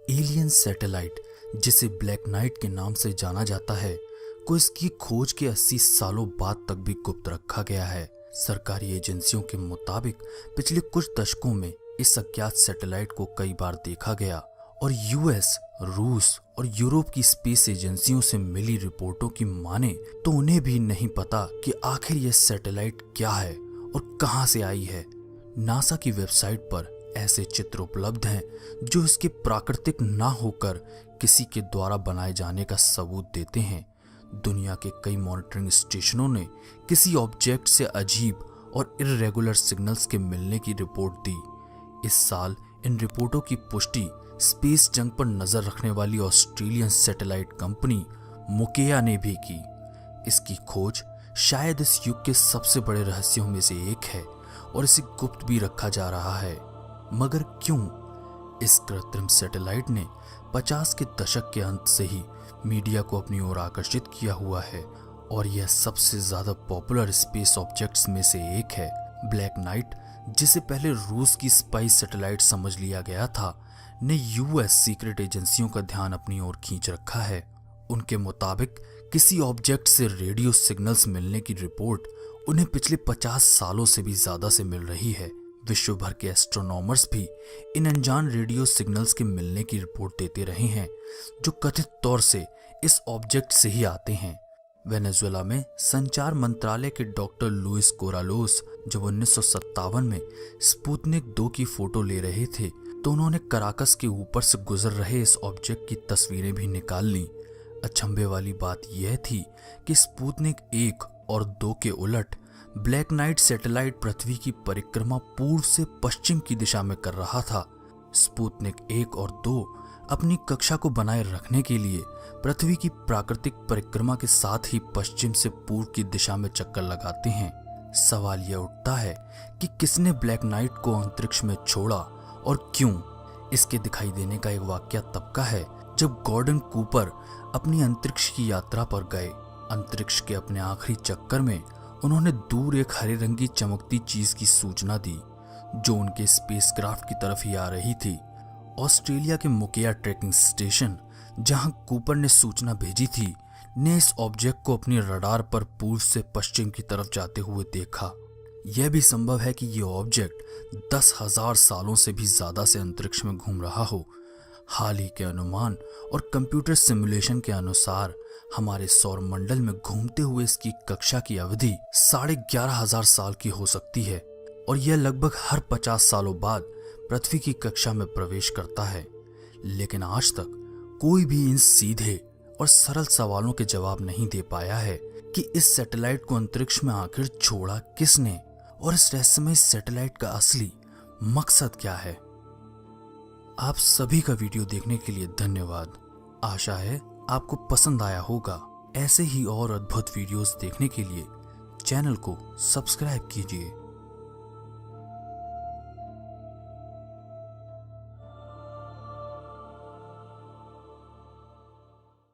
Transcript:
Alien satellite, जिसे black night के नाम से जाना जाता है, को इसकी खोज के 80 सालों बाद तक भी गुप्त रखा गया है। सरकारी एजेंसियों के मुताबिक पिछले कुछ दशकों में इस अज्ञात सैटेलाइट को कई बार देखा गया और यूएस, रूस और यूरोप की स्पेस एजेंसियों से मिली रिपोर्टों की माने तो उन्हें भी नहीं पता कि आखिर यह सैटेलाइट क्या है और कहां से आई है। नासा की वेबसाइट पर ऐसे चित्र उपलब्ध हैं जो इसके प्राकृतिक ना होकर किसी के द्वारा बनाए जाने का सबूत देते हैं। दुनिया के कई मॉनिटरिंग स्टेशनों ने किसी ऑब्जेक्ट से अजीब और इर्रेगुलर सिग्नल्स के मिलने की रिपोर्ट दी। इस साल इन रिपोर्टों की पुष्टि स्पेस जंग पर नजर रखने वाली ऑस्ट्रेलियन सैटेलाइट कंपनी मुकेया ने भी की। इसकी खोज शायद इस युग के सबसे बड़े रहस्यों में से एक है और इसे गुप्त भी रखा जा रहा है। मगर क्यों? इस कृत्रिम सैटेलाइट ने 50 के दशक के अंत से ही मीडिया को अपनी ओर आकर्षित किया हुआ है और यह सबसे ज्यादा पॉपुलर स्पेस ऑब्जेक्ट्स में से एक है। ब्लैक नाइट, जिसे पहले रूस की स्पाई सैटेलाइट समझ लिया गया था, ने यूएस सीक्रेट एजेंसियों का ध्यान अपनी ओर खींच रखा है। उनके मुताबिक किसी ऑब्जेक्ट से रेडियो सिग्नल्स मिलने की रिपोर्ट उन्हें पिछले 50 सालों से भी ज्यादा से मिल रही है। विश्व भर के एस्ट्रोनॉमर्स भी इन अनजान रेडियो सिग्नल्स के मिलने की रिपोर्ट देते रहे हैं, जो कथित तौर से इस ऑब्जेक्ट से ही आते हैं। वेनेजुएला में संचार मंत्रालय के डॉक्टर लुइस कोरालोस जब 1957 में स्पुतनिक 2 की फोटो ले रहे थे तो उन्होंने कराकस के ऊपर से गुजर रहे इस ऑब्जेक्ट की तस्वीरें भी निकाल लीं। अचंभे वाली बात यह थी कि स्पुतनिक 1 और 2 के उलट ब्लैक नाइट सैटेलाइट पृथ्वी की परिक्रमा पूर्व से पश्चिम की दिशा में कर रहा था। स्पुतनिक 1 और 2 अपनी कक्षा को बनाए रखने के लिए पृथ्वी की प्राकृतिक परिक्रमा के साथ ही पश्चिम से पूर्व की दिशा में चक्कर लगाते हैं। सवाल यह उठता है कि किसने ब्लैक नाइट को अंतरिक्ष में छोड़ा और क्यों? इसके दिखाई देने का एक वाकया तब का है जब गॉर्डन कूपर अपनी अंतरिक्ष की यात्रा पर गए। अंतरिक्ष के अपने आखिरी चक्कर में उन्होंने दूर एक हरे रंग की चमकती चीज की सूचना दी जो उनके स्पेसक्राफ्ट की तरफ ही आ रही थी। ऑस्ट्रेलिया के मुकेया ट्रैकिंग स्टेशन, जहां कूपर ने सूचना भेजी थी, ने इस ऑब्जेक्ट को अपनी रडार पर पूर्व से पश्चिम की तरफ जाते हुए देखा। यह भी संभव है कि यह ऑब्जेक्ट 10,000 सालों से भी ज्यादा से अंतरिक्ष में घूम रहा हो। हाल ही के अनुमान और कंप्यूटर सिमुलेशन के अनुसार हमारे सौर मंडल में घूमते हुए इसकी कक्षा की अवधि 11,500 साल की हो सकती है और यह लगभग हर 50 सालों बाद पृथ्वी की कक्षा में प्रवेश करता है। लेकिन आज तक कोई भी इन सीधे और सरल सवालों के जवाब नहीं दे पाया है कि इस सैटेलाइट को अंतरिक्ष में आखिर छोड़ा किसने और इस रहस्यमय सैटेलाइट का असली मकसद क्या है। आप सभी का वीडियो देखने के लिए धन्यवाद। आशा है आपको पसंद आया होगा। ऐसे ही और अद्भुत वीडियोस देखने के लिए चैनल को सब्सक्राइब कीजिए।